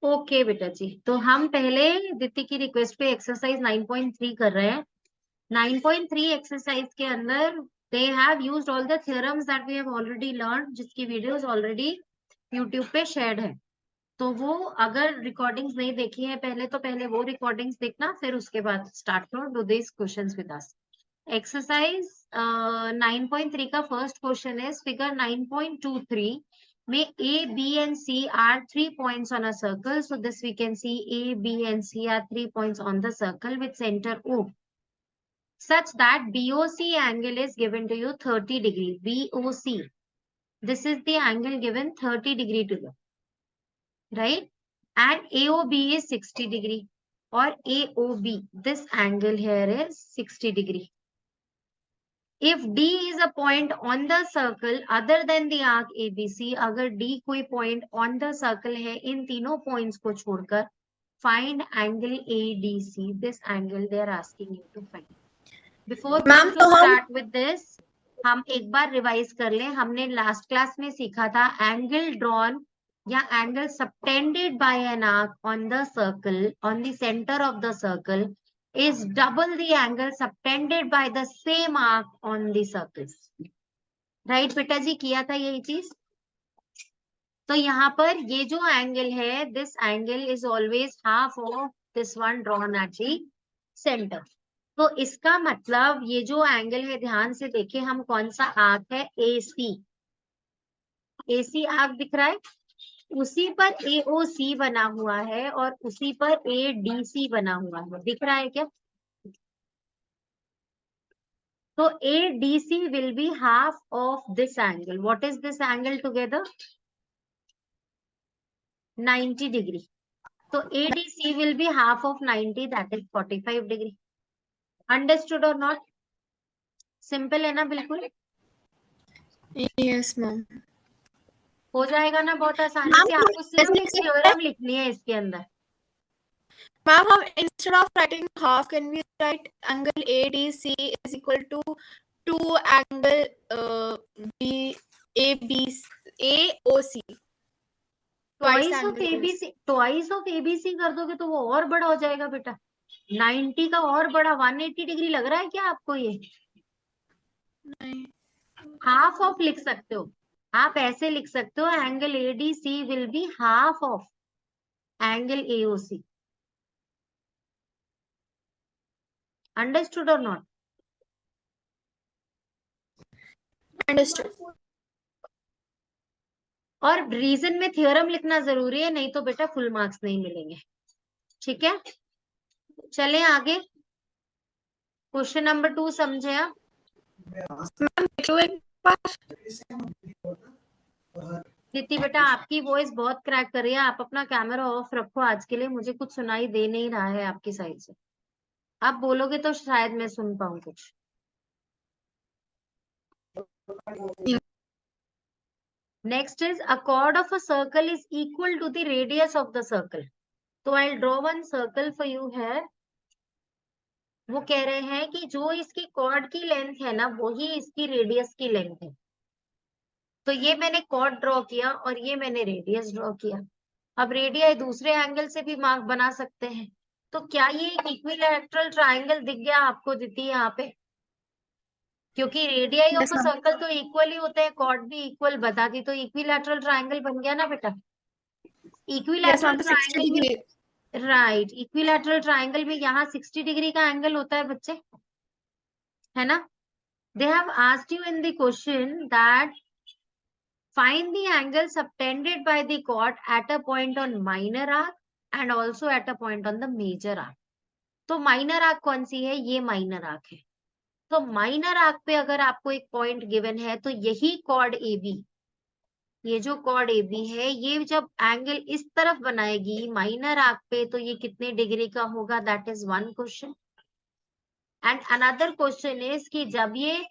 Okay बेटा जी, तो हम पहले दीप्ति की रिक्वेस्ट पे एक्सरसाइज 9.3 कर रहे हैं। 9.3 एक्सरसाइज के अंदर they have used all the theorems that we have already learn, जिसकी वीडियोस ऑलरेडी यूट्यूब पे शेयर्ड है। तो वो अगर रिकॉर्डिंग्स नहीं देखी है पहले, तो पहले वो रिकॉर्डिंग्स देखना, फिर उसके बाद स्टार्ट करो do this questions with us. Exercise 9.3 का फर्स्ट क्वेश्चन है फिगर 9.23 में A, B and C are 3 points on a circle. So this we can see A, B and C are 3 points on the circle with center O, such that BOC angle is given to you 30 degree. BOC, this is the angle given 30 degree to you, right? And AOB is 60 degree, or AOB, this angle here is 60 degree. If D is a point on the circle other than the arc ABC, अगर D कोई point on the circle है इन तीनों points को छोड़कर, find angle ADC. This angle they are asking you to find. Before going to start with this, हम एक बार revise कर लें। हमने लास्ट क्लास में सीखा था एंगल ड्रॉन या angle subtended bye an arc on the circle on the centre of the circle is double the angle subtended by the same arc on the circles. Right बेटा जी, किया था यही चीज। तो यहाँ पर ये जो एंगल है, this angle is always half of this one drawn at the centre. तो इसका मतलब ये जो एंगल है, ध्यान से देखिए हम कौन सा आर्क है, AC। AC आर्क दिख रहा है, उसी पर AOC बना हुआ है और उसी पर ADC बना हुआ है, दिख रहा है क्या? So ADC will be half of this angle. What is this angle together? 90 degree. So ADC will be half of 90, that is 45 degree. Understood or not? Simple है ना बिल्कुल? Yes, ma'am. हो जाएगा ना बहुत आसानी से। आपको सिर्फ एक थ्योरम लिखनी है इसके अंदर। Ma'am, instead of writing half, can we write angle ADC is equal to 2 angle AOC? Twice of ABC, twice of ABC कर दोगे तो वो और बड़ा हो जाएगा बेटा। 90 का और बड़ा 180 डिग्री लग रहा है क्या आपको ये? नहीं, हाफ ऑफ लिख सकते हो आप, ऐसे लिख सकते हो angle ADC will be half of angle AOC। Understood और नॉट? understood. और रीजन में थ्योरम लिखना जरूरी है, नहीं तो बेटा फुल मार्क्स नहीं मिलेंगे। ठीक है, चलें आगे। क्वेश्चन नंबर 2 समझे आप? दीप्ति बेटा आपकी वॉइस बहुत क्रैक कर रही है, आप अपना कैमरा ऑफ रखो आज के लिए, मुझे कुछ सुनाई दे नहीं रहा है आपकी साइड से। आप बोलोगे तो शायद मैं सुन पाऊं कुछ। Next is a chord of a circle is equal to the radius of the circle. So I'll draw one circle for you here. वो कह रहे हैं कि जो इसकी कॉर्ड की लेंथ है ना, वही इसकी रेडियस की लेंथ है। तो ये मैंने कॉर्ड ड्रॉ किया और ये मैंने रेडियस ड्रॉ किया। अब रेडियस दूसरे एंगल से भी मार्क बना सकते हैं। तो क्या ये एक इक्विलैटरल ट्रायंगल दिख गया आपको दीदी यहाँ पे? क्योंकि रेडियस ऑफ अ सर्कल तो इक्वल ही होते हैं, कॉर्ड भी इक्वल बता दी, तो इक्विलैटरल ट्रायंगल बन गया ना बेटा। इक्विलैटरल ट्रायंगल में, राइट, इक्विलैटरल ट्रायंगल में यहाँ 60 डिग्री का एंगल होता है बच्चे, है ना? They have asked you in the question that find the angle subtended by the chord at a point on minor arc and also at a point on the major arc. तो minor arc कौन सी है? ये minor arc है। तो minor arc पे अगर आपको एक point given है तो यही chord AB, ये जो chord AB है, ये जब एंगल इस तरफ बनाएगी minor arc पे, तो ये कितने डिग्री का होगा? That is one question. And another question is कि जब ये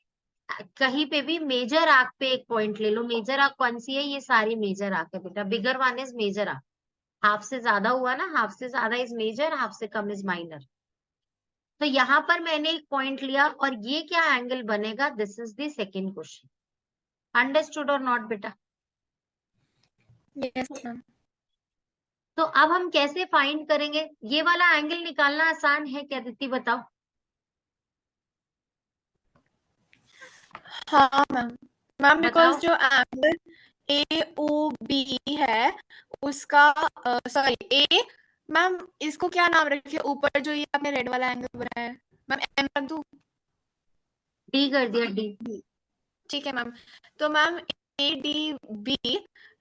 कहीं पे भी मेजर आर्क पे एक पॉइंट ले लो, मेजर आर्क कौन सी है? ये सारी मेजर आर्क है बेटा। Bigger one is major arc, half से ज्यादा हुआ ना, हाफ से ज्यादा इज मेजर, हाफ से कम इज माइनर। तो यहाँ पर मैंने एक पॉइंट लिया और ये क्या एंगल बनेगा? This is the second question. Understood और नॉट बेटा? Yes, ma'am. तो अब हम कैसे फाइंड करेंगे? ये वाला एंगल निकालना आसान है क्या दीप्ति, बताओ? हाँ मैम, मैम बिकॉज बताओ। जो एंगल AOB है उसका सॉरी ए, मैम इसको क्या नाम रखे ऊपर जो ये आपने रेड वाला एंगल बनाया है? मैम एम रख दूं? डी कर दिया, डी। ठीक है मैम, तो ma'am ADB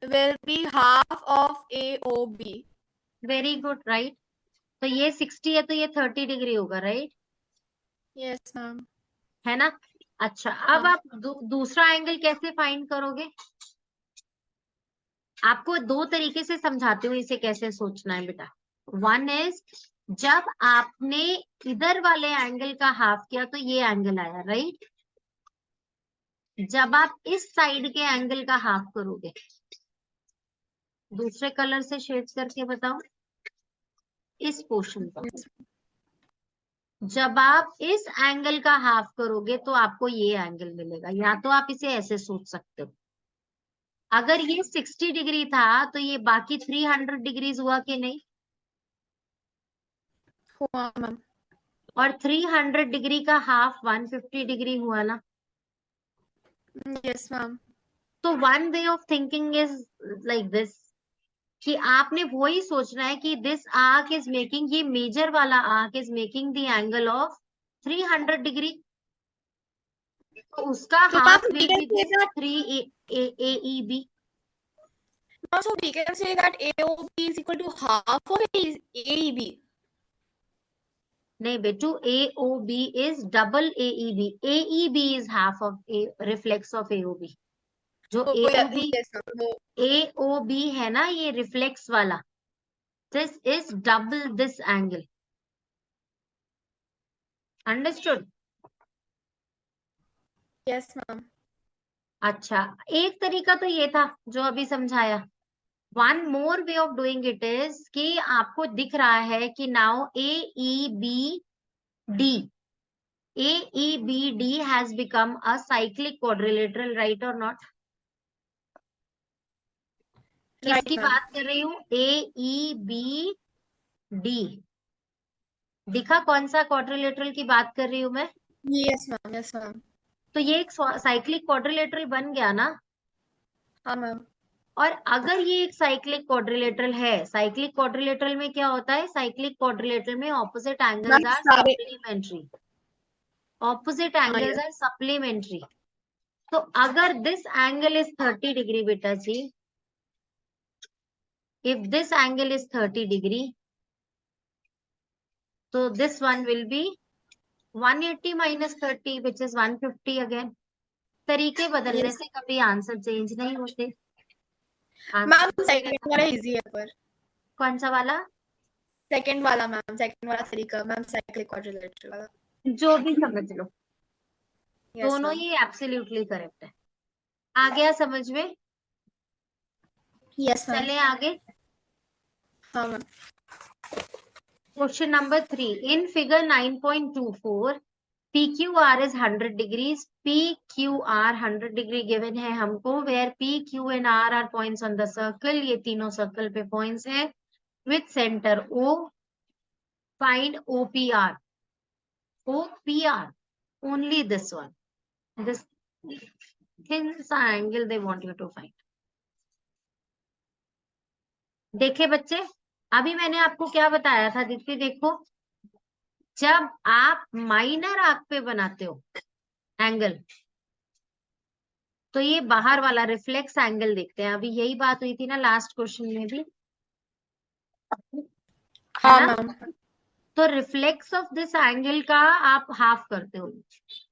will be half of AOB। Very good, right. तो ये 60 है तो ये 30 डिग्री होगा, राइट? Yes ma'am. है ना? अच्छा, अब हाँ आप दूसरा एंगल कैसे फाइंड करोगे? आपको दो तरीके से समझाती हूँ इसे कैसे सोचना है बेटा। वन इज, जब आपने इधर वाले एंगल का हाफ किया तो ये एंगल आया, राइट? जब आप इस साइड के एंगल का हाफ करोगे, दूसरे कलर से शेड करके बताओ, इस पोर्शन का, जब आप इस एंगल का हाफ करोगे तो आपको ये एंगल मिलेगा। या तो आप इसे ऐसे सोच सकते हो, अगर ये 60 डिग्री था तो ये बाकी 300 डिग्रीज हुआ कि नहीं? हुआ मैम। और 300 डिग्री का हाफ 150 डिग्री हुआ ना? Yes ma'am. तो one way of thinking is like this, कि आपने वही सोचना है कि दिस आर्क इज मेकिंग, ये मेजर वाला arc is making the angle of 300 degree, तो उसका तो half ma'am will be this 3 AEB। so we can say that AOB is equal to half of AEB. नहीं बेटू, AOB is double AEB। AEB is half of reflex of AOB। जो Oh, AOB yes ma'am. AOB है ना, ये reflex वाला, this is double this angle. Understood? Yes ma'am. अच्छा, एक तरीका तो ये था जो अभी समझाया। One more way of doing it is कि आपको दिख रहा है कि now AEBD has become a cyclic quadrilateral, right or not? Right किसकी ma'am. बात कर रही हूँ? AEBD। दिखा कौन सा क्वाड्रिलेटरल की बात कर रही हूँ मैं? Yes ma'am. Yes ma'am. तो ये एक साइक्लिक क्वाड्रिलेटरल बन गया ना? हाँ मैम। और अगर ये एक साइक्लिक क्वाड्रिलेटरल है, साइक्लिक क्वाड्रिलेटरल में क्या होता है? साइक्लिक क्वाड्रिलेटरल में ऑपोजिट मैम एंगल्स आर सारे सप्लीमेंट्री। ऑपोजिट हाँ एंगल्स yes. Are supplementary. तो अगर दिस एंगल इज 30 डिग्री बेटा जी, if this angle is 30 degree, so this one will be 180 minus 30, which is 150 again. तरीके बदलने Yes. से कभी आंसर चेंज नहीं होते, आंसर मैम वही सेकंड रहता। वाला इजी है पर कौन सा वाला? सेकंड वाला मैम, सेकंड वाला तरीका मैम, साइक्लिक क्वाड्रिलेटरल वाला। जो भी समझ लो, यस दोनों मैम। ही एब्सोल्युटली करेक्ट है। आ गया समझ में? Yes ma'am. चले आगे। हाँ ma'am. Question number 3, in figure 9.24 PQR is 100 degrees, PQR 100 degree given है हमको, where P, Q and R are points on the circle, ये तीनों सर्कल पे पॉइंट्स हैं, with center O, find OPR। OPR, only this one, this thin angle they want you to find। देखे बच्चे, अभी मैंने आपको क्या बताया था दीप्ति, देखो, जब आप माइनर आर्क पे बनाते हो एंगल, तो ये बाहर वाला रिफ्लेक्स एंगल देखते हैं। अभी यही बात हुई थी ना लास्ट क्वेश्चन में भी, है हाँ ना? मैम। तो रिफ्लेक्स ऑफ दिस एंगल का आप हाफ करते हो,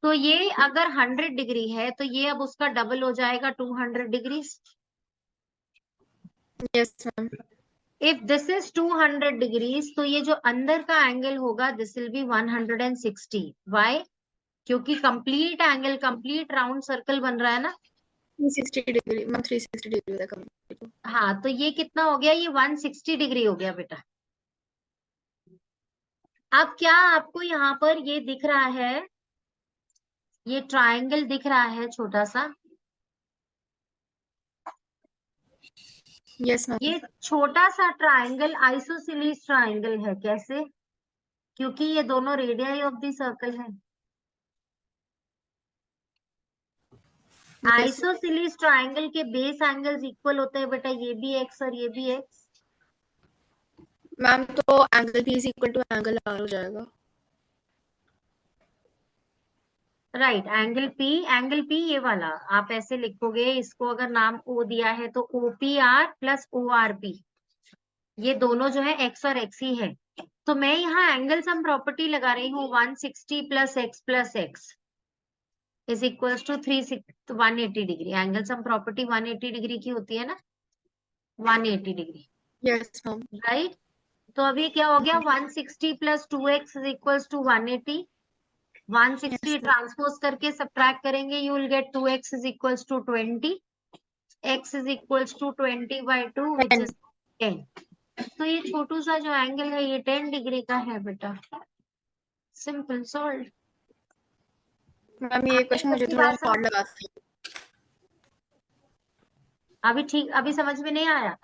तो ये अगर 100 डिग्री है तो ये अब उसका डबल हो जाएगा 200 degree. Yes ma'am. If this is 200 degrees तो ये जो अंदर का एंगल होगा दिस विल बी 160। व्हाई? क्योंकि complete angle, complete round circle बन रहा है ना। 360 डिग्री मैम, 360 डिग्री तक कंप्लीट। हाँ, तो ये कितना हो गया? ये 160 डिग्री हो गया बेटा। अब क्या आपको यहाँ पर ये दिख रहा है, ये ट्रायंगल दिख रहा है छोटा सा? Yes ma'am. ये छोटा सा ट्राइंगल आइसोसेलेस ट्राइंगल है। कैसे? क्योंकि ये दोनों रेडियाई ऑफ द सर्कल है। यस आइसोसेलेस ट्राइंगल के बेस एंगल्स इक्वल होते हैं बेटा, ये भी एक्स और ये भी एक्स। मैम, तो angle B is equal to angle R हो जाएगा। राइट, एंगल पी ये वाला आप ऐसे लिखोगे, इसको अगर नाम ओ दिया है तो O P R plus O R P, ये दोनों जो है एक्स और एक्स ही है। तो मैं यहाँ एंगल सम प्रॉपर्टी लगा रही हूँ 160 plus x is equals to 180 degree. Angle sum property 180 degree की होती है ना, 180 डिग्री, यस मैम। राइट। तो अभी क्या हो गया, 160 plus 2x is equals to 180। 160 yes ma'am. Transpose करके सब्ट्रैक्ट करेंगे, you will get 2x is equals to 20, x is equals to 20/2 which 10। Is 10। तो ये छोटू सा जो एंगल है ये 10 डिग्री का है बेटा। Simple solve. मैम, ये क्वेश्चन मुझे अपनी थोड़ा बात समझ, हार्ड लगा था। अभी ठीक, अभी समझ में नहीं आया?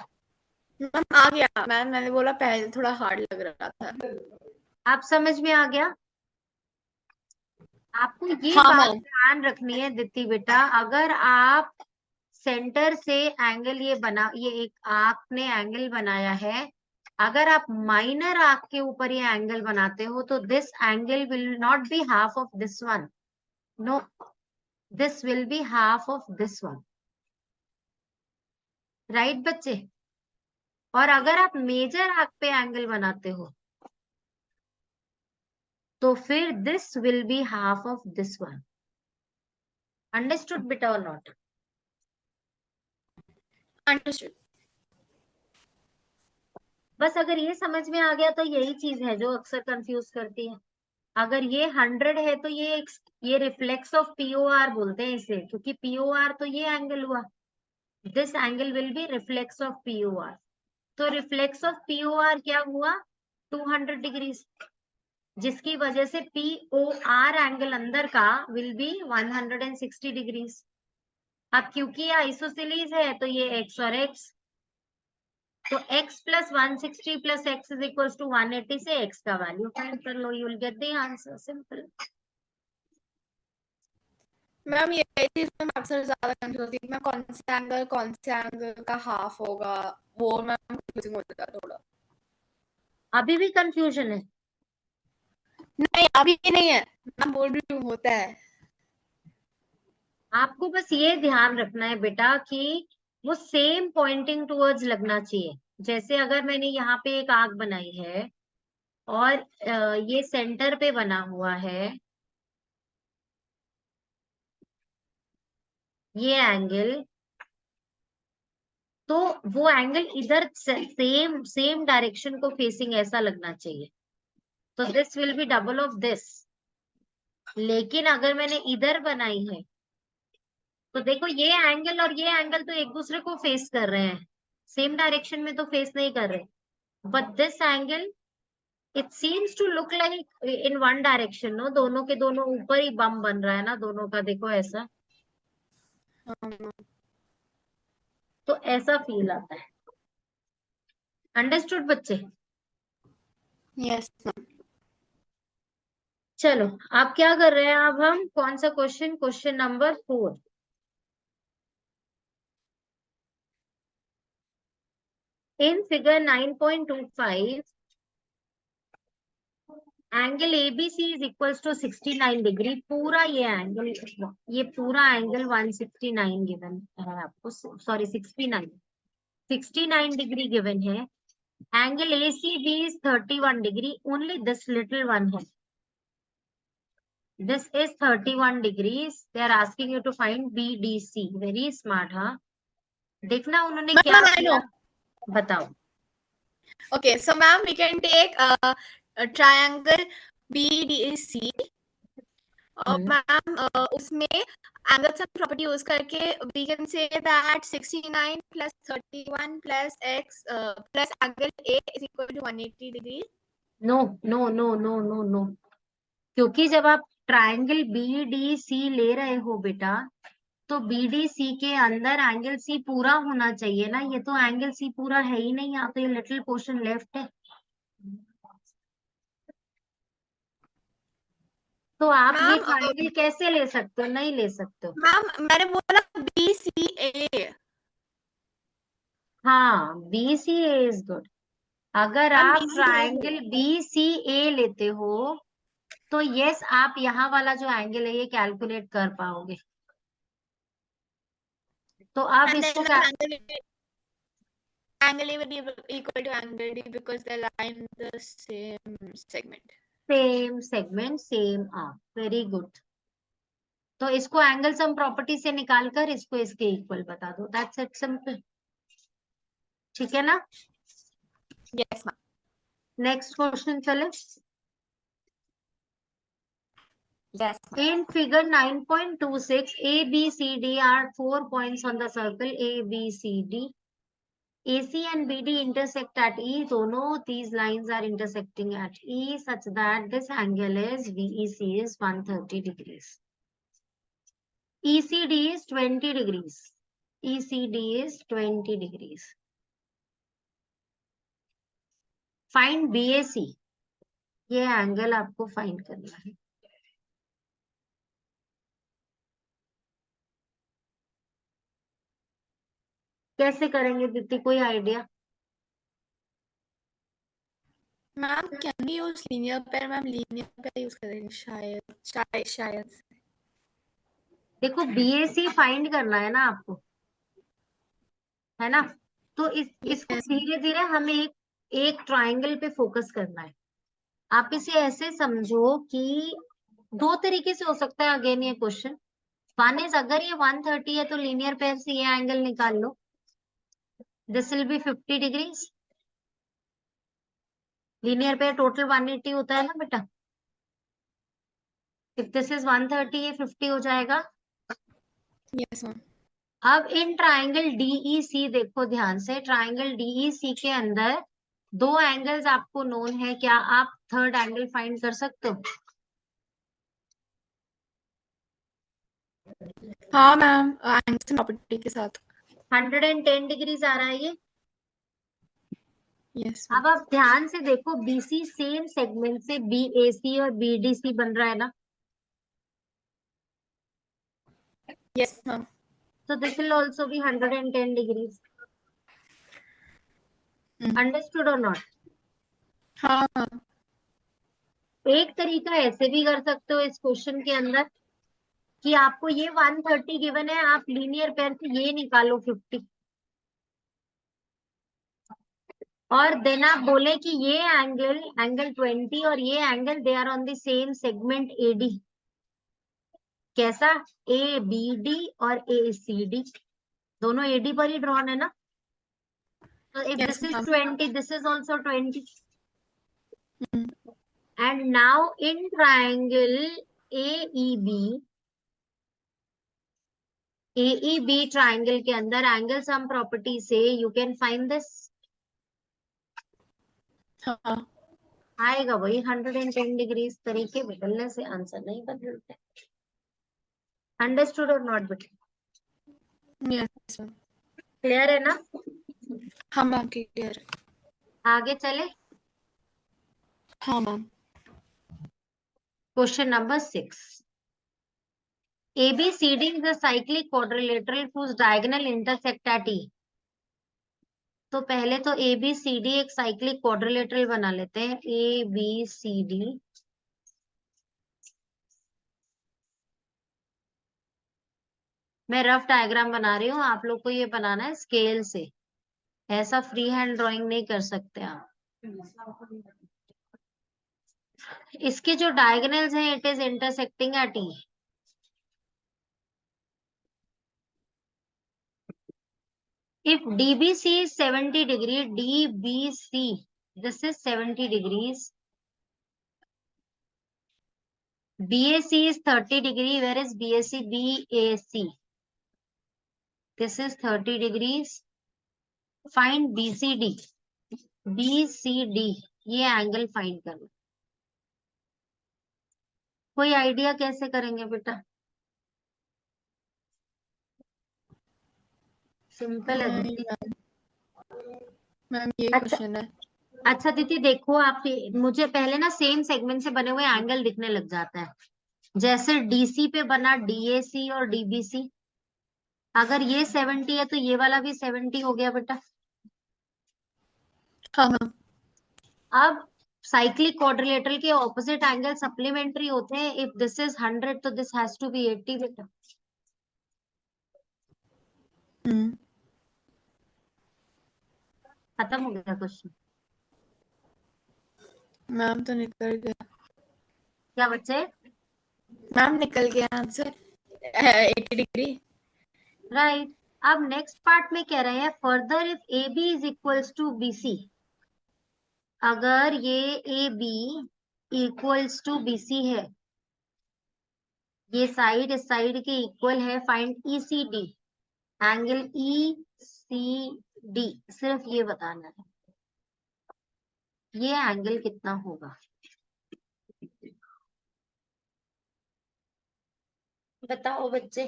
मैम आ गया मैम, मैंने बोला पहले थोड़ा हार्ड लग रहा था। आप समझ में आ गया? आपको ये हाँ बात मैम। ध्यान रखनी है दीप्ति बेटा, अगर आप सेंटर से एंगल ये एक आपने एंगल बनाया है, अगर आप माइनर आर्क के ऊपर ये एंगल बनाते हो तो this angle will not be half of this one, no, this will be half of this one, right बच्चे। और अगर आप मेजर आर्क पे एंगल बनाते हो तो फिर this will be half of this one. Understood बेटा और नॉट? अंडरस्टूड। बस अगर ये समझ में आ गया तो यही चीज है जो अक्सर कंफ्यूज करती है। अगर ये 100 है तो ये रिफ्लेक्स ऑफ पीओआर बोलते हैं इसे, क्योंकि पीओआर तो ये एंगल हुआ, this angle will be reflex of POR. तो रिफ्लेक्स ऑफ पीओआर क्या हुआ, 200 डिग्री, जिसकी वजह से पीओआर एंगल अंदर का विल बी 160 डिग्री। अब क्योंकि ये आइसोसेलेस है तो ये एक्स और एक्स, तो x plus 160 plus x is equal to 180 से x का वैल्यू फाइंड कर लो, you will get the answer, simple. Ma'am, ये चीज में अक्सर ज्यादा कंफ्यूज होती है, मैं कौन से एंगल का हाफ होगा, वो मैम कंफ्यूजिंग हो जाता है थोड़ा। अभी भी कंफ्यूजन है? नहीं, अभी नहीं है, मैं बोल रही हूँ होता है। आपको बस ये ध्यान रखना है बेटा कि वो सेम पॉइंटिंग टूवर्ड्स लगना चाहिए। जैसे अगर मैंने यहाँ पे एक आर्क बनाई है और ये सेंटर पे बना हुआ है, ये एंगल, तो वो एंगल इधर सेम डायरेक्शन को फेसिंग ऐसा लगना चाहिए, तो this will B double of this. लेकिन अगर मैंने इधर बनाई है तो देखो ये एंगल और ये एंगल तो एक दूसरे को फेस कर रहे हैं, सेम डायरेक्शन में तो फेस नहीं कर रहे, but this angle it seems to look like in one direction, no, दोनों के दोनों ऊपर ही बम बन रहा है ना दोनों का, देखो ऐसा, तो ऐसा फील आता है। अंडरस्टूड बच्चे? Yes ma'am. चलो आप क्या कर रहे हैं, अब हम कौन सा question, question number 4। In figure 9.25 angle ABC is equals to 69 degree. पूरा ये पूरा एंगल 169 गिवन है आपको, सॉरी 69 डिग्री गिवन है। Angle ACB is 31 degree. Only this little one है. This is 31 degrees. They are asking you to find BDC. Very smart, हाँ? देखना उन्होंने क्या मैम, आई नो। किया, बताओ। Okay, so ma'am, we can take a triangle BDC. Ma'am, उसमें angle sum property use करके we can say that 69 plus 31 plus x plus angle A is equal to 180 degree. No no no no no no, क्योंकि जब आप triangle BDC ले रहे हो बेटा तो BDC के अंदर एंगल C पूरा होना चाहिए ना, ये तो एंगल C पूरा है ही नहीं, यहाँ तो ये लिटिल पोर्शन लेफ्ट है। तो आप ये मैम ट्रायंगल कैसे ले सकते हो? नहीं ले सकते हो। मैम मैंने बोला BCA। हाँ, BCA इज गुड। अगर मैम आप BCA ट्रायंगल BCA लेते हो तो यस, आप यहाँ वाला जो एंगल है ये कैलकुलेट कर पाओगे। तो अब and इसको then क्या, angle A will be equal to angle D because they lie in the same segment. Same segment same arc, very good. तो इसको एंगल सम प्रॉपर्टी से निकालकर इसको इसके इक्वल बता दो, दैट्स इट, सिंपल। ठीक है ना? Yes, ma'am. नेक्स्ट क्वेश्चन चले। Yes, ma'am. In figure 9.26, A, B, C, D are 4 points on the circle A, B, C, D. AC and BD intersect at E. दोनों these lines are intersecting at E such that this angle is VEC is 130 degrees. ECD is 20 degrees. ECD is 20 degrees. Find BAC. ये angle आपको find करना है। कैसे करेंगे दीदी, कोई idea? Ma'am can we use linear pair? Ma'am linear pair use करेंगे शायद शायद शायद। देखो, BAC फाइंड करना है ना आपको, है ना? तो इसको Yes. धीरे धीरे हमें एक ट्राइंगल पे फोकस करना है। आप इसे ऐसे समझो कि दो तरीके से हो सकता है अगेन ये क्वेश्चन। वन इज, अगर ये 130 है तो लीनियर पेयर से ये एंगल निकाल लो, this will be 50 degrees. Linear pair total 180 होता है ना बेटा। इफ दिस इज 130, ये 50 हो जाएगा। Yes, ma'am. अब इन ट्राइंगल DEC देखो ध्यान से, ट्राइंगल DEC के अंदर दो एंगल्स आपको नोन है, क्या आप थर्ड एंगल फाइंड कर सकते हो? हाँ मैम, एंगल प्रॉपर्टी के साथ। 110 डिग्रीज आ रहा है ये। यस अब आप ध्यान से देखो, BC सेम सेगमेंट से BAC और BDC बन रहा है ना, yes ma'am. so this will also be 110 degrees. Understood or not? हाँ मैम। एक तरीका ऐसे भी कर सकते हो इस क्वेश्चन के अंदर कि आपको ये 130 गिवन है, आप लीनियर पेयर से ये निकालो 50, और देन आप बोले कि ये एंगल 20 और ये angle they are on the same segment AD। कैसा? ABD और ACD दोनों AD पर ही ड्रॉन है ना, तो if Yes, this is ma'am. 20, this is also 20. And now in triangle AEB, triangle के अंदर एंगल सम प्रॉपर्टी से यू कैन फाइंड दिस। हाँ। आएगा वही 110 डिग्रीज, तरीके बदलने से आंसर नहीं बदलते। अंडरस्टूड और नॉट बेटा? Yes, ma'am. क्लियर है ना? हाँ मैम क्लियर है। आगे चले, हाँ ma'am. Question number 6। ABCD is a cyclic quadrilateral whose diagonal intersect at E. तो पहले तो ABCD एक साइक्लिक क्वाड्रिलेटरल बना लेते हैं। ABCD मैं रफ डायग्राम बना रही हूँ, आप लोग को ये बनाना है स्केल से, ऐसा फ्री हैंड ड्राइंग नहीं कर सकते आप। इसके जो डायगोनल्स हैं, it is intersecting at E. If DBC is 70 degree, DBC, this is 70 degrees. BAC is 30 degree, where is BAC? BAC. This is 30 degrees. Find BCD. BCD, ये एंगल फाइंड करना। कोई आइडिया कैसे करेंगे बेटा? सिंपल है नहीं दीदी। मैम ये अच्छा क्वेश्चन है। अच्छा दीदी देखो आप, मुझे पहले ना सेम सेगमेंट से बने हुए एंगल दिखने लग जाता है। जैसे डीसी पे बना डीएसी और डीबीसी, अगर ये 70 है तो ये वाला भी 70 हो गया बेटा। हाँ मैम। अब साइक्लिक क्वाड्रिलेटरल के ऑपोजिट एंगल सप्लीमेंट्री होते हैं। इफ दिस इज 100 तो दिस हैज टू बी 80 बेटा। खत्म हो गया क्वेश्चन। मैम तो निकल गया। क्या बच्चे? मैम निकल गया आंसर 80 डिग्री। राइट। अब नेक्स्ट पार्ट में कह रहे हैं further if A B is equals to B C, अगर ये A B equals to B C है, ये साइड इस साइड के इक्वल है, find E C D, angle E C D, सिर्फ ये बताना है ये एंगल कितना होगा। बताओ बच्चे,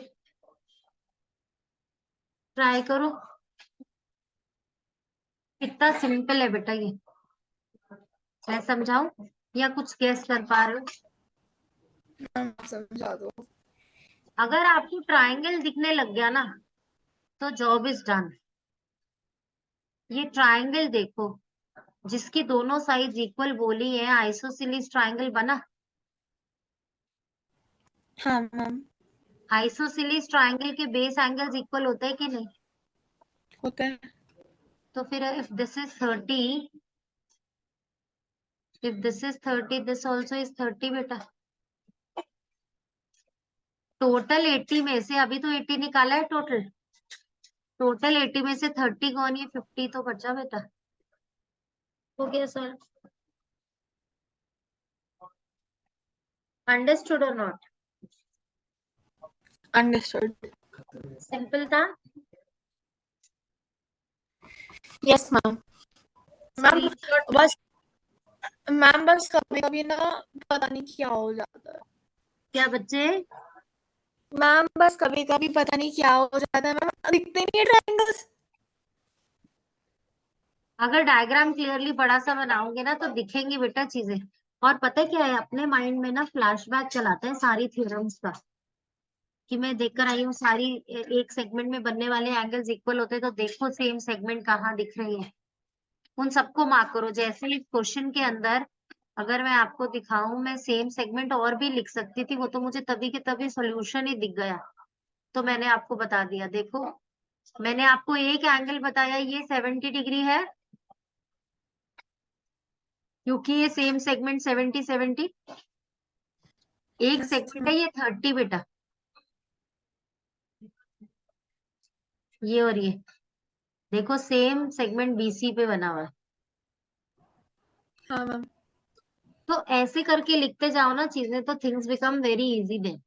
ट्राई करो। कितना सिंपल है बेटा ये, मैं समझाऊं या कुछ गेस कर पा रहे हो? मैम समझा दो। अगर आपको ट्रायंगल दिखने लग गया ना तो जॉब इज डन। ये ट्रायंगल देखो जिसकी दोनों साइड्स इक्वल बोली है, आइसोसेलेस ट्रायंगल बना। हाँ मैम। आइसोसेलेस ट्रायंगल के बेस एंगल्स इक्वल होते हैं कि नहीं? होता है। तो फिर if this is 30, if this is 30 this also is 30 बेटा। टोटल 80 में से अभी तो 80 निकाला है टोटल, टोटल 80 में से 30 कौन, ये 50 तो बचा बेटा। हो गया सर? अंडरस्टूड और नॉट? अंडरस्टूड। सिंपल था। Yes ma'am. Ma'am screenshot. बस कभी कभी ना पता नहीं क्या हो जाता है। क्या बच्चे? मैम बस कभी कभी पता नहीं क्या हो जाता है मैम, दिखते नहीं है ट्रायंगल्स। अगर डायग्राम क्लियरली बड़ा सा बनाओगे ना तो दिखेंगी बेटा चीजें। और पता है क्या है, अपने माइंड में ना फ्लैशबैक चलाते हैं सारी थ्योरम्स का, कि मैं देखकर आई हूँ सारी एक सेगमेंट में बनने वाले एंगल्स इक्वल होते हैं, तो देखो सेम सेगमेंट कहाँ दिख रही है, उन सबको मार्क करो। जैसे इस क्वेश्चन के अंदर अगर मैं आपको दिखाऊं, मैं सेम सेगमेंट और भी लिख सकती थी, वो तो मुझे तभी के तभी सॉल्यूशन ही दिख गया, तो मैंने आपको बता दिया। देखो मैंने आपको एक एंगल बताया, ये 70 डिग्री है क्योंकि ये सेम सेगमेंट 70 70, एक यस सेगमेंट है ये 30 बेटा, ये और ये देखो सेम सेगमेंट बीसी पे बना हुआ है। हाँ मैम। तो ऐसे करके लिखते जाओ ना चीजें, तो things become very easy then.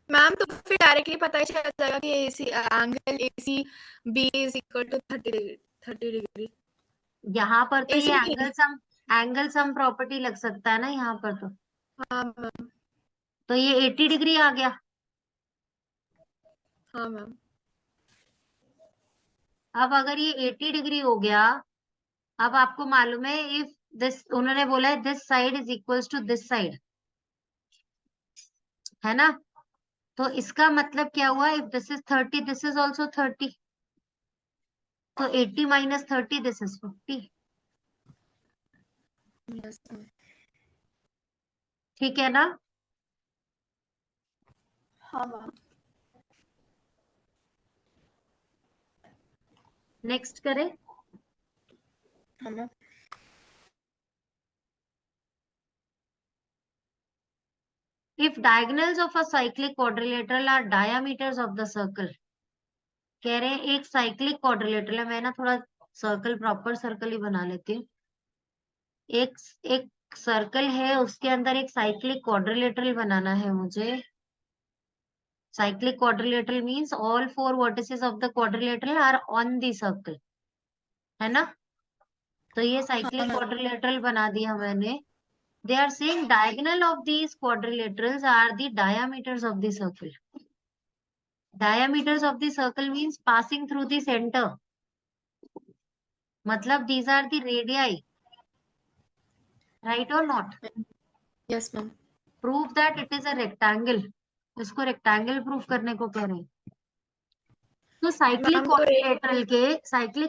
Ma'am तो फिर डायरेक्टली पता ही चल जाएगा कि AC angle AC B is equal to 30 degree. यहाँ पर तो एसी ये नहीं। एंगल सम प्रॉपर्टी लग सकता है ना यहाँ पर, हाँ मैम। तो ये 80 डिग्री आ गया। हाँ मैम। अब अगर ये 80 डिग्री हो गया, अब आपको मालूम है इफ दिस, उन्होंने बोला है this side is equals to this side, है ना? तो इसका मतलब क्या हुआ, if this is 30 this is also 30, तो 80 minus 30 this is 50। Yes ma'am. ठीक है ना? हाँ मैम। नेक्स्ट करें। हाँ ma'am. If diagonals of a cyclic quadrilateral are diameters of the circle, कह रहे हैं एक साइक्लिक क्वाड्रिलेटरल है, मैं ना थोड़ा सर्कल प्रॉपर सर्कल ही बना लेती हूँ। एक एक सर्कल है उसके अंदर एक साइक्लिक क्वाड्रिलेटरल बनाना है मुझे। Cyclic quadrilateral means all four vertices of the quadrilateral are on the circle, है ना? तो ये हाँ साइक्लिक मैम। क्वाड्रिलेटरल बना दिया मैंने। They are saying diagonal of these quadrilaterals are the diameters of the circle. diameters of the circle means passing through the center. मतलब these are the radii, right or not? Yes, ma'am. Prove that it is a rectangle. इसको rectangle proof करने को कह रहे हैं. तो Ma'am, तो cyclic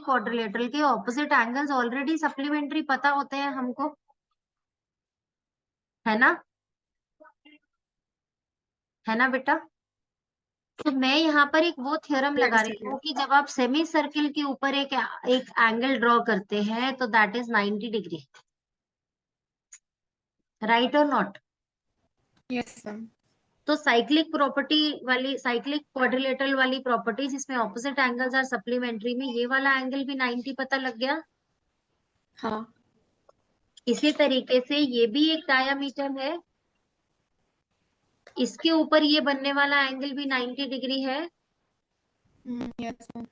quadrilateral के ऑपोजिट एंगल्स ऑलरेडी सप्लीमेंट्री पता होते हैं हमको, है ना बेटा? तो मैं यहाँ पर एक वो थ्योरम लगा yes, रही हूँ कि जब आप सेमी सर्किल के ऊपर एक एंगल ड्रॉ करते हैं तो दैट इज 90 डिग्री, राइट और नॉट? yes, ma'am. तो साइक्लिक क्वाड्रिलेटरल वाली प्रॉपर्टी जिसमें ऑपोजिट एंगल्स आर सप्लीमेंट्री में ये वाला एंगल भी 90 पता लग गया. हाँ. इसी तरीके से ये भी एक डायामीटर है, इसके ऊपर ये बनने वाला एंगल भी 90 डिग्री है. yes, ma'am.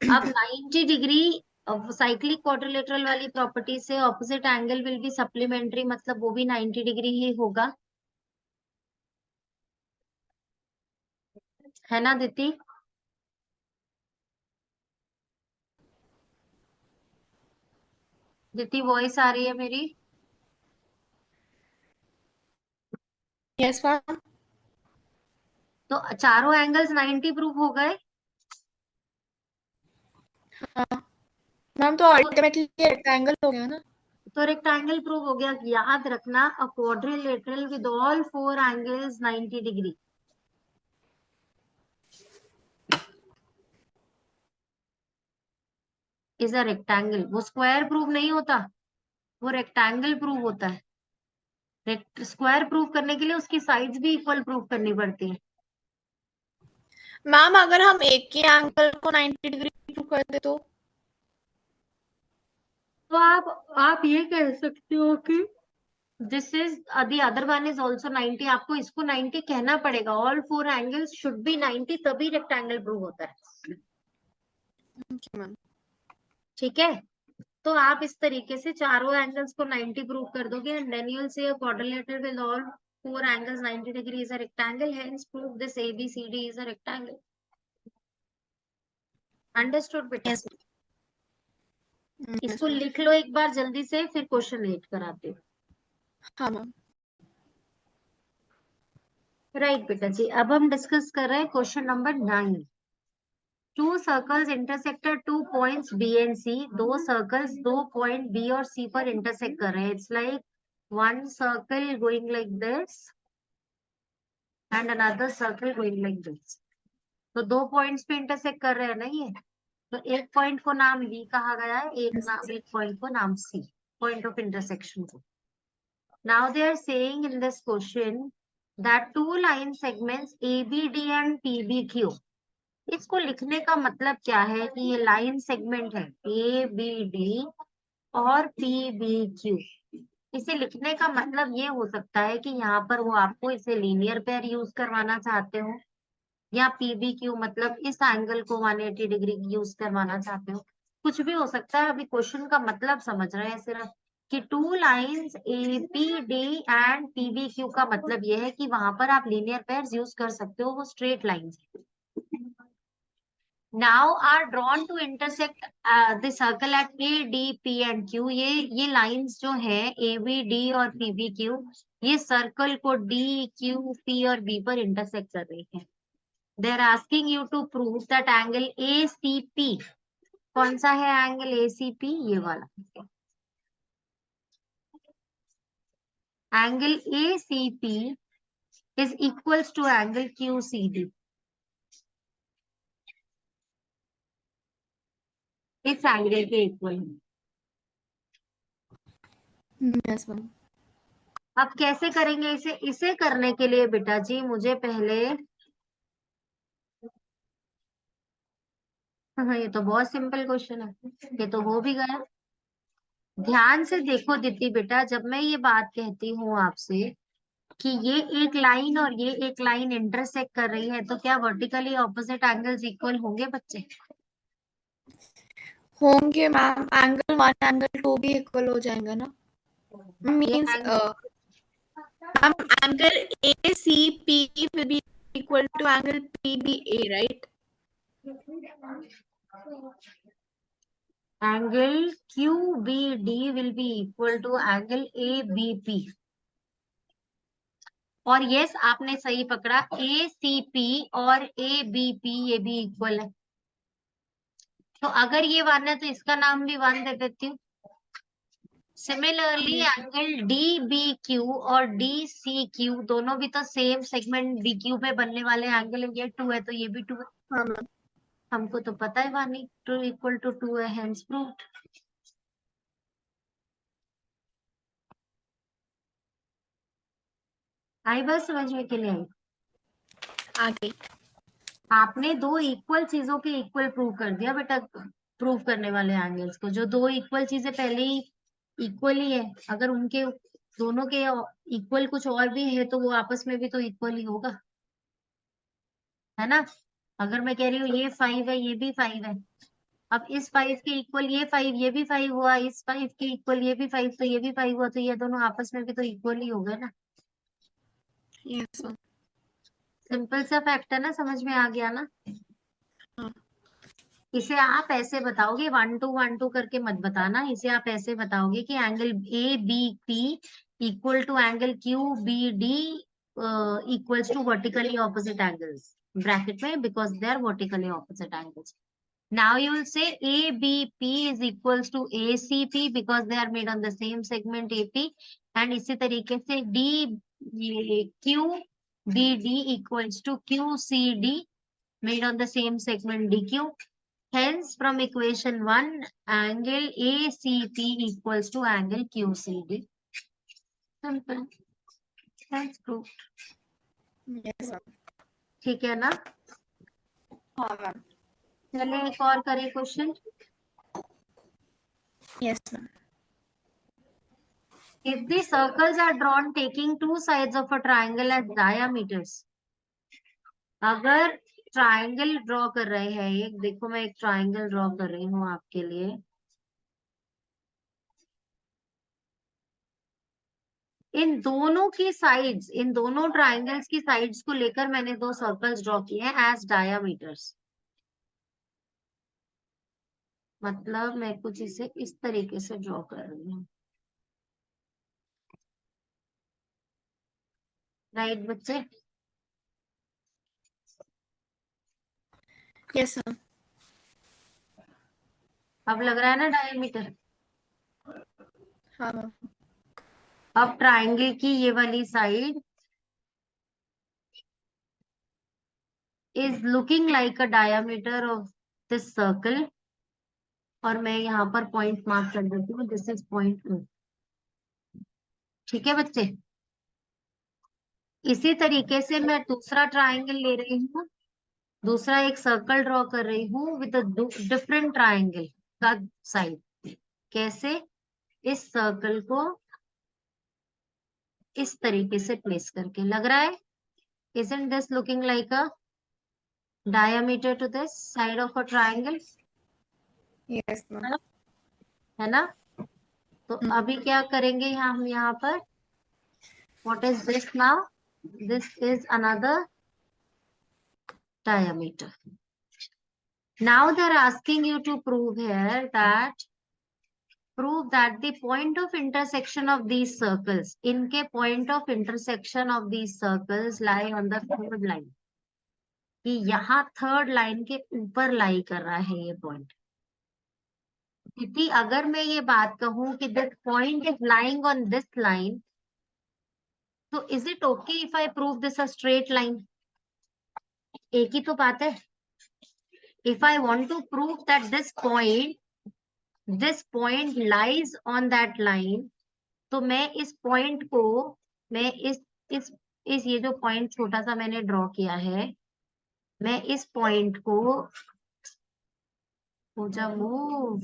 अब 90 डिग्री साइक्लिक क्वाड्रिलेटरल वाली प्रॉपर्टी से opposite angle will be supplementary, मतलब वो भी 90 डिग्री ही होगा, है ना दीदी? दीदी वॉइस आ रही है मेरी? yes, ma'am. तो चारों एंगल्स 90 प्रूव हो गए. हाँ. मैम, तो अल्टीमेटली रेक्टेंगल हो गया ना. तो रेक्टेंगल प्रूव हो गया. याद रखना, अ quadrilateral with all 4 angles 90 degree is a rectangle. वो स्क्वायर प्रूव नहीं होता, वो रेक्टेंगल प्रूव होता है. स्क्वायर प्रूव करने के लिए उसकी साइड्स भी इक्वल प्रूव करनी पड़ती है. मैम, अगर हम एक ही एंगल को 90 डिग्री प्रूव कर दे तो आप ये कह सकते हो कि this is the other one is also 90. आपको इसको 90 कहना पड़ेगा. ऑल 4 एंगल्स शुड बी 90, तभी रेक्टेंगल प्रूव होता है. okay, ma'am. ठीक है, तो आप इस तरीके से चारों एंगल्स को 90 प्रूव कर दोगे and then you will say a quadrilateral with all 4 angles 90 degree is a rectangle, hence prove this ABCD is a rectangle. Understood बेटा? yes, इसको ma'am. लिख लो एक बार जल्दी से, फिर क्वेश्चन 8 कराते हो. हाँ मैम. राइट बेटा जी, अब हम डिस्कस कर रहे हैं question number 9. To circles intersected 2 points B and C. दो सर्कल्स 2 पॉइंट B और C पर इंटरसेक्ट कर रहे हैं. It's like one circle going like this and another circle going like this. तो 2 पॉइंट्स पे इंटरसेक्ट कर रहे हैं ना ये. तो एक पॉइंट को नाम B कहा गया है, एक पॉइंट को नाम C, पॉइंट ऑफ इंटरसेक्शन को. Now they are saying in this question that two line segments ABD and PBQ. इसको लिखने का मतलब क्या है कि ये लाइन सेगमेंट है ABD और PBQ. इसे लिखने का मतलब ये हो सकता है कि यहाँ पर वो आपको इसे लीनियर पेयर यूज करवाना चाहते हो, या PBQ मतलब इस एंगल को 180 डिग्री यूज करवाना चाहते हो. कुछ भी हो सकता है. अभी क्वेश्चन का मतलब समझ रहे हैं सिर्फ कि two lines ABD and PBQ का मतलब ये है कि वहां पर आप लीनियर पेयर्स यूज कर सकते हो, वो straight lines. now are drawn to intersect the circle at A, D, P and Q. ये लाइंस जो है ABD और PBQ, ये सर्कल को D, Q, P और B पर इंटरसेक्ट कर रही है. they are asking you to prove that angle ACP. कौन सा है एंगल ACP? ये वाला angle ACP is equals to angle QCD. इस एंगल के इक्वल है. yes, ma'am. अब कैसे करेंगे इसे करने के लिए बेटा जी मुझे पहले, हाँ ये तो बहुत सिंपल क्वेश्चन है, ये तो हो भी गया. ध्यान से देखो दीदी बेटा, जब मैं ये बात कहती हूँ आपसे कि ये एक लाइन और ये एक लाइन इंटरसेक्ट कर रही है, तो क्या वर्टिकली ऑपोजिट एंगल्स इक्वल होंगे बच्चे? होंगे मैम. एंगल 1 एंगल 2 भी इक्वल हो जाएगा ना. ये means angle ma'am, angle ACP will be equal to angle PBA, right? Angle QBD will be equal to angle ABP. और यस आपने सही पकड़ा, ACP और ABP ये भी इक्वल है। तो अगर ये 1 है तो इसका नाम भी 1 दे देती हूँ। सिमिलरली एंगल DBQ और DCQ दोनों भी तो सेम सेगमेंट DQ पे बनने वाले एंगल है। ये 2 है तो ये भी 2 है। हाँ मैम। हमको तो पता है 1 इक्वल टू 2 है, हेंस प्रूव्ड। आई बात समझ में कि नहीं आई? आ गई। आपने दो इक्वल चीजों के इक्वल प्रूव कर दिया बेटा, प्रूव करने वाले एंगल्स को। जो दो इक्वल चीजें पहले ही इक्वल ही है, अगर उनके दोनों के इक्वल कुछ और भी है तो वो आपस में भी तो इक्वल ही होगा, है ना। अगर मैं कह रही हूँ ये 5 है, ये भी 5 है, अब इस 5 के इक्वल ये 5, ये भी 5 हुआ, इस 5 के इक्वल ये भी 5, तो ये भी 5 हुआ, तो ये दोनों आपस में भी तो इक्वल ही हो गए ना। Yes ma'am. सिंपल सा फैक्ट है ना, समझ में आ गया ना। हाँ। इसे आप ऐसे बताओगे, 1 2 करके मत बताना, इसे आप ऐसे बताओगे कि angle ABP equal to angle QBD equals to vertically opposite angles, bracket में, because they are vertically opposite angles. Now you will say ABP is equals to ACP because they are made on the same segment AP, and इसी तरीके से QBD equals to QCD made on the same segment DQ. Hence, from equation 1, angle ACP equals to angle QCD. Simple. Hence proved. Yes ma'am. ठीक है ना। हाँ ma'am. चलिए एक और करें question. Yes ma'am. If the circles are drawn taking two sides of a triangle as diameters, अगर triangle draw कर रहे हैं, एक देखो मैं एक ट्राइंगल ड्रॉ कर रही हूँ आपके लिए। इन दोनों की साइड्स, इन दोनों ट्राइंगल्स की साइड्स को लेकर मैंने दो सर्कल्स ड्रॉ किए हैं एज डायामीटर्स। मतलब मैं कुछ इसे इस तरीके से ड्रॉ कर रही हूँ, राइट बच्चे। Yes ma'am. अब लग रहा है ना डायमीटर। हाँ मैम। अब ट्राइंगल की ये वाली side is looking like a diameter of this circle, और मैं यहाँ पर पॉइंट मार्क कर देती हूँ, दिस इज पॉइंट 2। ठीक है बच्चे। इसी तरीके से मैं दूसरा ट्राइंगल ले रही हूँ, दूसरा एक सर्कल ड्रॉ कर रही हूँ विद डिफरेंट ट्राइंगल का साइड। कैसे? इस सर्कल को इस तरीके से प्लेस करके। लग रहा है, isn't this looking like a diameter to this side of a triangle? Yes ma'am. है ना। तो अभी क्या करेंगे हम यहाँ पर, what is this now? This is another diameter. Now they are asking you to prove here that, prove that the point of intersection of these circles, इनके point of intersection of these circles lie on the third line, कि यहाँ third line के ऊपर लाई कर रहा है ये point. क्योंकि अगर मैं ये बात कहूं कि this point is lying on this line, तो is it okay if I prove this a straight line? एक ही तो बात है। If I want to prove that this point lies on that line, तो मैं इस पॉइंट को, मैं इस ये जो पॉइंट छोटा सा मैंने ड्रॉ किया है, मैं इस पॉइंट को, हो जा मूव,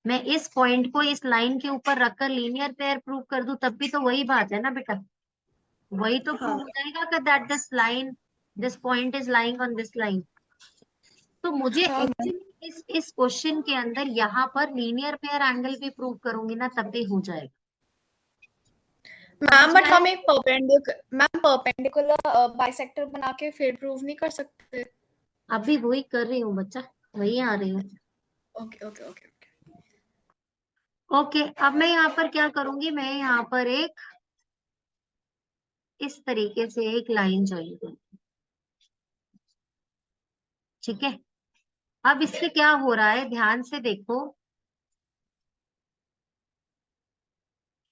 मैं इस पॉइंट को इस लाइन के ऊपर रखकर लीनियर पेयर प्रूव कर दूं, तब भी तो वही बात है ना बेटा। वही तो प्रूव हो जाएगा कि that this point is lying on this line. तो मुझे एक्चुअली इस क्वेश्चन के अंदर यहाँ पर लीनियर पेयर एंगल भी प्रूव करूंगी ना, तब भी हो जाएगा। मैम बट गया हम है? एक परपेंडिकुलर बाइसेक्टर बना के फिर प्रूव नहीं कर सकते? अभी वही कर रही हूँ बच्चा, वही आ रही हूँ। Okay okay okay okay. Okay, अब मैं यहाँ पर क्या करूंगी, मैं यहाँ पर एक इस तरीके से एक लाइन ज्वाइन करूंगी। ठीक है, अब इससे क्या हो रहा है ध्यान से देखो,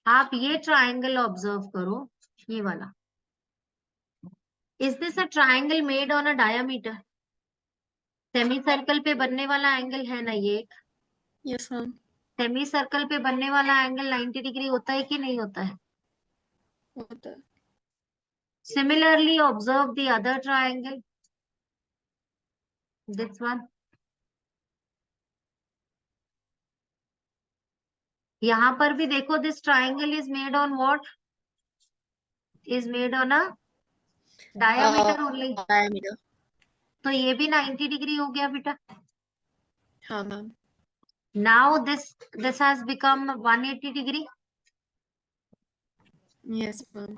आप ये ट्राइंगल ऑब्जर्व करो, ये वाला। Is this a triangle made on a diameter? Semi circle पे बनने वाला एंगल है ना ये। Yes ma'am. सेमी सर्कल पे बनने वाला एंगल 90 डिग्री होता है कि नहीं होता है? होता है। Similarly observe the other triangle, this one. यहाँ पर भी देखो, this triangle is made on what? Is made on a diameter only. Diameter. तो ये भी 90 डिग्री हो गया बेटा। हाँ ma'am. Now this has become 180 degree. Yes ma'am.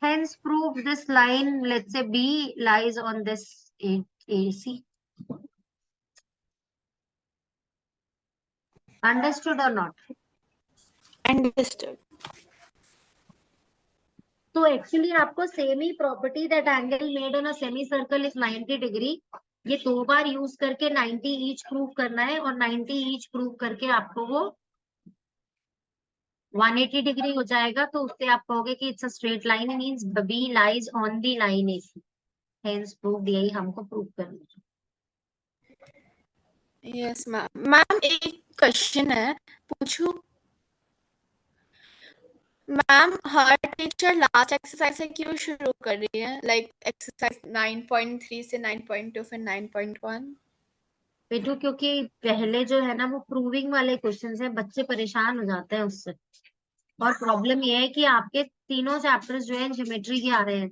Hence prove this line, let's say B lies on this AC. Understood or not? Understood. तो actually आपको same he property, that angle made on a semi circle is 90 degree, ये 2 बार use करके 90 each prove करना है, और 90 each prove करके आपको वो 180 डिग्री हो जाएगा। तो उससे आप कहोगे कि it's a straight line, means B lies on the line AC. Hence prove, यही हमको प्रूव करना है। Yes ma'am. मैम एक क्वेश्चन है, पूछूं? मैम हर टीचर लास्ट एक्सरसाइज से क्यों शुरू कर रही है, लाइक एक्सरसाइज 9.3 से 9.2 फिर 9.1? बेटू क्योंकि पहले जो है ना वो प्रूविंग वाले क्वेश्चंस हैं, बच्चे परेशान हो जाते हैं उससे। और प्रॉब्लम ये है कि आपके तीनों चैप्टर्स जो है ज्योमेट्री के आ रहे हैं,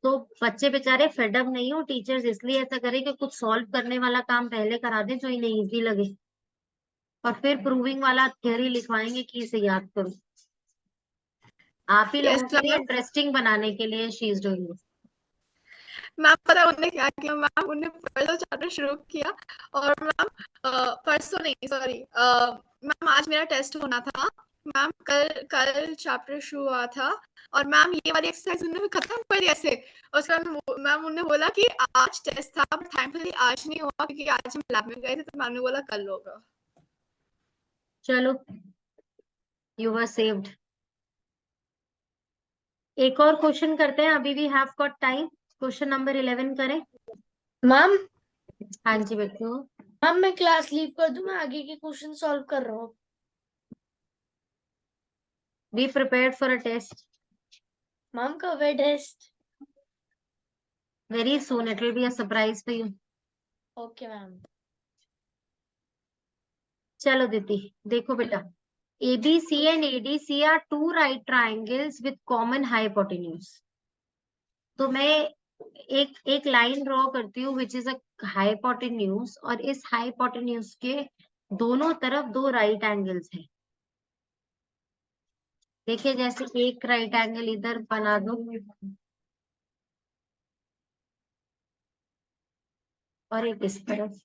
तो बच्चे बेचारे फेडअप नहीं हो, टीचर्स इसलिए ऐसा करें कि कुछ सॉल्व करने वाला काम पहले करा दें जो इन्हें इजी लगे, और फिर प्रूविंग वाला थ्योरी लिखवाएंगे कि इसे याद करो। आप ही यस लोगों के लिए मैम। इंटरेस्टिंग बनाने के लिए she is doing this. Ma'am पता है उन्होंने क्या किया? मैम उन्होंने परसों चैप्टर शुरू किया, और मैम परसों नहीं, सॉरी मैम आज मेरा टेस्ट होना था। मैम कल कल चैप्टर शुरू हुआ था, और मैम ये वाली एक्सरसाइज उन्होंने खत्म कर दिया ऐसे। और उसके बाद मैम उन्होंने बोला कि आज टेस्ट था, बट थैंकफुली आज नहीं हुआ क्योंकि आज हम लैब में गए थे, तो मैम ने बोला कल होगा। चलो, यू वर सेव्ड। एक और क्वेश्चन करते हैं, अभी we have got time. Question number 11 करें। मैम हाँ जी बच्चों। मैम मैं क्लास लीव कर दूं, मैं आगे के क्वेश्चन सॉल्व कर रहा हूँ। Be prepared for a test. Ma'am कब है test? Very soon, it will be a surprise for you. Okay ma'am. चलो दीदी, देखो बेटा, ABC and ADC are two right triangles with common hypotenuse. तो मैं एक एक लाइन ड्रॉ करती हूँ विच इज अ हाइपोटेन्यूज, और इस हाइपोटेन्यूज के दोनों तरफ दो राइट एंगल्स हैं। देखिए, जैसे एक राइट एंगल इधर बना दो और एक इस तरफ।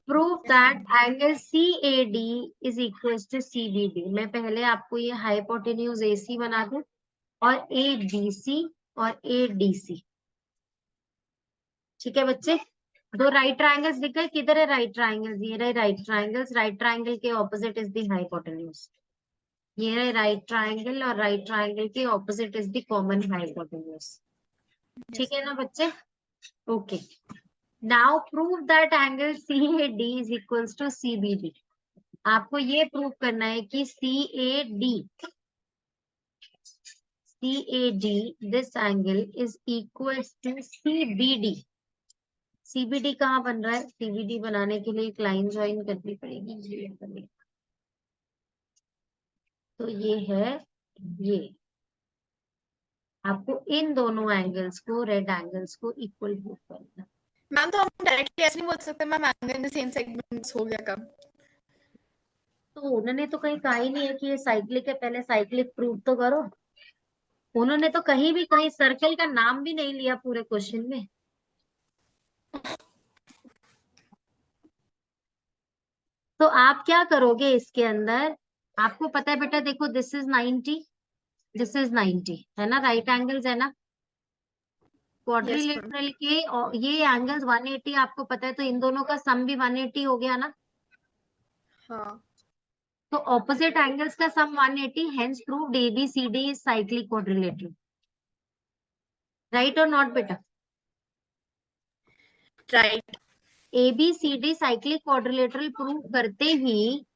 Prove that angle CAD is equal to CBD। मैं पहले आपको ये हाइपोटेन्यूज AC बना दूं, और ABC और ADC। ठीक है बच्चे, दो राइट ट्राइंगल्स दिख गए। किधर है राइट ट्राइंगल्स? ये रहे राइट ट्राइंगल्स। राइट ट्राइंगल के ऑपोजिट इज द हाइपोटेन्यूज। ये रहे राइट ट्राइंगल, और राइट ट्राइंगल के opposite is the common hypotenuse. ठीक है ना बच्चे? Okay, now prove that angle CAD is equals to CBD। आपको ये प्रूव करना है कि CAD this angle is equals to CBD। CBD कहाँ बन रहा है? CBD बनाने के लिए एक लाइन ज्वाइन करनी पड़ेगी। तो ये है, ये आपको इन दोनों एंगल्स को, रेड एंगल्स को इक्वल प्रूव करना है। मैम तो हम डायरेक्टली ऐसे नहीं बोल सकते ma'am angle in the same segments हो गया कब। तो उन्होंने तो कहीं कहा ही नहीं है कि ये साइक्लिक है, पहले साइक्लिक प्रूव तो करो। उन्होंने तो कहीं भी कहीं सर्कल का नाम भी नहीं लिया पूरे क्वेश्चन में। तो आप क्या करोगे इसके अंदर, आपको पता है बेटा, देखो दिस इज 90, दिस इज 90 है ना, राइट एंगल्स है ना, यस मैम। क्वाड्रिलेटरल के और ये एंगल्स 180 आपको पता है, तो इन दोनों का सम भी 180 हो गया ना। हाँ तो ऑपोजिट एंगल्स का sum 180, hence proved ABCD is cyclic quadrilateral, right और नॉट बेटा? Right. ABCD cyclic quadrilateral prove करते ही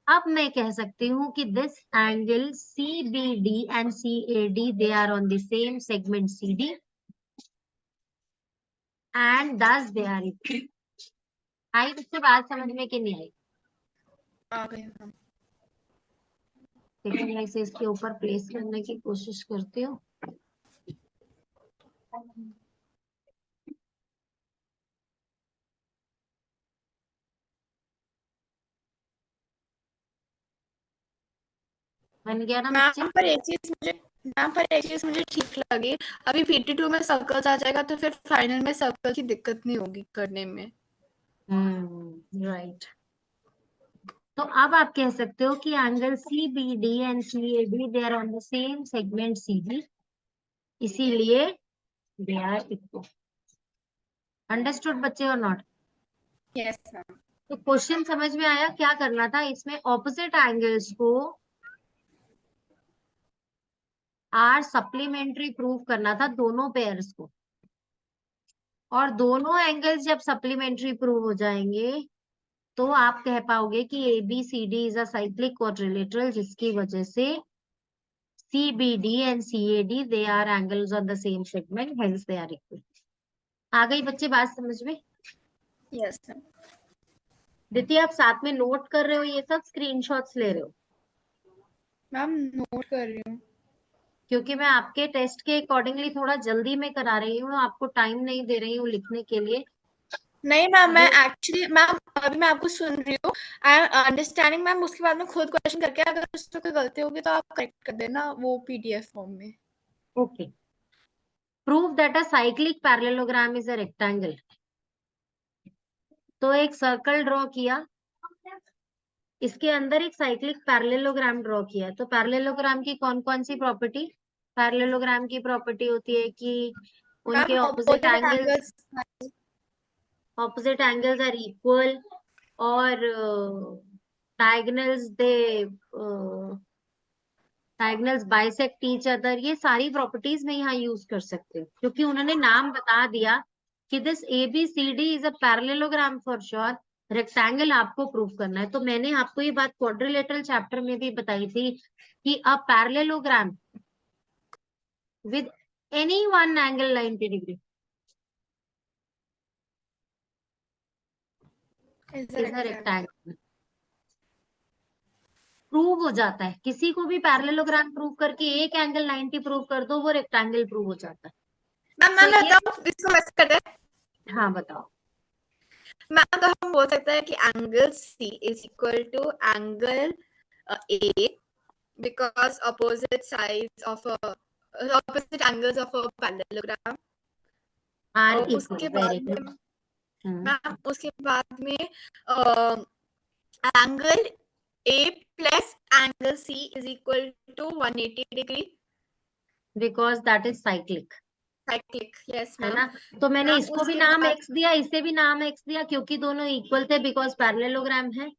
अब मैं कह सकती हूँ कि this angle CBD and CAD they are on the same segment CD and thus they are equal। आई इससे बात समझ में कि नहीं आई? आ गए मैम। लेकिन मैं इसे इसके ऊपर प्लेस करने की कोशिश करती हूँ। बन गया ना बच्चे? मैम पर एक चीज मुझे ठीक लगी, अभी PT2 में सर्कल्स आ जाएगा तो फिर फाइनल में सर्कल की दिक्कत नहीं होगी करने में। राइट। तो अब आप कह सकते हो कि angle CBD and CAD they are on the same segment CD, इसीलिए दे आर इक्वल। अंडरस्टूड बच्चे और नॉट? Yes ma'am. तो क्वेश्चन समझ में आया क्या करना था इसमें? ऑपोजिट एंगल्स को आर सप्लीमेंट्री प्रूव करना था, दोनों पेयर्स को, और दोनों एंगल्स जब सप्लीमेंट्री प्रूव हो जाएंगे तो आप कह पाओगे कि ABCD is a cyclic quadrilateral, जिसकी वजह से CBD and CAD they are angles on the same segment, hence they are equal. आ गई बच्चे बात समझ में? Yes ma'am. दीदी आप साथ में नोट कर रहे हो ये सब, स्क्रीनशॉट्स ले रहे हो? मैम नोट कर रही हूँ। क्योंकि मैं आपके टेस्ट के अकॉर्डिंगली थोड़ा जल्दी में करा रही हूँ, आपको टाइम नहीं दे रही हूँ लिखने के लिए। नहीं मैम, मैं अगर एक्चुअली मैम अभी मैं आपको सुन रही हूँ, आई एम अंडरस्टैंडिंग मैम, उसके बाद में खुद क्वेश्चन करके अगर उसमें कोई गलती होगी तो आप करेक्ट कर देना वो PDF फॉर्म में। Okay, prove that a cyclic parallelogram is a rectangle. तो एक सर्कल ड्रॉ किया, इसके अंदर एक साइक्लिक पैरेललोग्राम ड्रॉ किया, तो पैरेललोग्राम की कौन कौन सी प्रॉपर्टी? पैरेललोग्राम की प्रॉपर्टी होती है कि उनके ma'am opposite opposite angles angles. Are equal, और diagonals they diagonals bisect each other, ये सारी प्रॉपर्टीज में यहाँ यूज कर सकते हो, क्योंकि उन्होंने नाम बता दिया कि this ABCD is a parallelogram for sure, rectangle आपको प्रूव करना है। तो मैंने आपको ये बात क्वाड्रिलेटरल चैप्टर में भी बताई थी कि a parallelogram with any one angle 90 degree is is a rectangle. Rectangle, prove हो जाता है। किसी को भी पैरेललोग्राम प्रूव करके एक एंगल 90 प्रूव कर दो, वो रेक्टेंगल प्रूव हो जाता है। मैम तो मैं ये, बताऊँ इसको वैसे करते हैं। हाँ बताओ। मैम तो हम बोल सकते हैं कि angle C is equal to angle A because opposite angles of a parallelogram। Are और इक्वल, उसके वेरी बाद गुड। में मैम उसके बाद में angle A plus angle C is equal to 180 degree. Because that is cyclic, cyclic, yes है ma'am. ना। तो मैंने मैम इसको भी उसके नाम बाद x दिया, इसे भी नाम x दिया, क्योंकि दोनों इक्वल थे, बिकॉज पैरेललोग्राम है।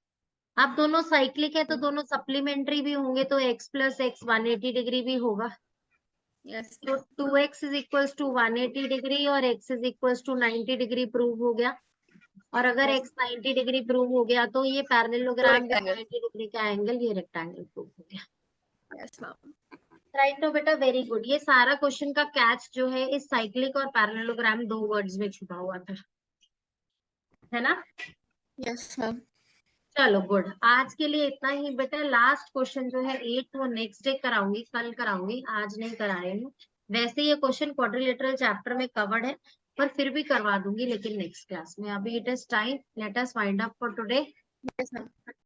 अब दोनों साइक्लिक है तो दोनों सप्लीमेंट्री भी होंगे, तो x प्लस x 180 डिग्री भी होगा। यस तो 2x is equals to 180 degree और x is equals to 90 degree prove हो गया। और अगर यस x 90 डिग्री प्रूव हो गया तो ये पैरेललोग्राम विद रेक्टेंगल। 90 डिग्री का एंगल, ये रेक्टेंगल प्रूव हो गया। Yes ma'am. राइट, तो बेटा वेरी गुड। ये सारा क्वेश्चन का कैच जो है इस साइक्लिक और पैरेललोग्राम दो वर्ड्स में छुपा हुआ था, है ना। Yes ma'am. चलो गुड, आज के लिए इतना ही बेटा। लास्ट क्वेश्चन जो है 8 वो नेक्स्ट डे कराऊंगी, कल कराऊंगी, आज नहीं करा रही हूँ। वैसे ये क्वेश्चन क्वाड्रिलेटरल चैप्टर में कवर्ड है, पर फिर भी करवा दूंगी, लेकिन नेक्स्ट क्लास में। अभी it is time, let us wind up for today. Yes ma'am.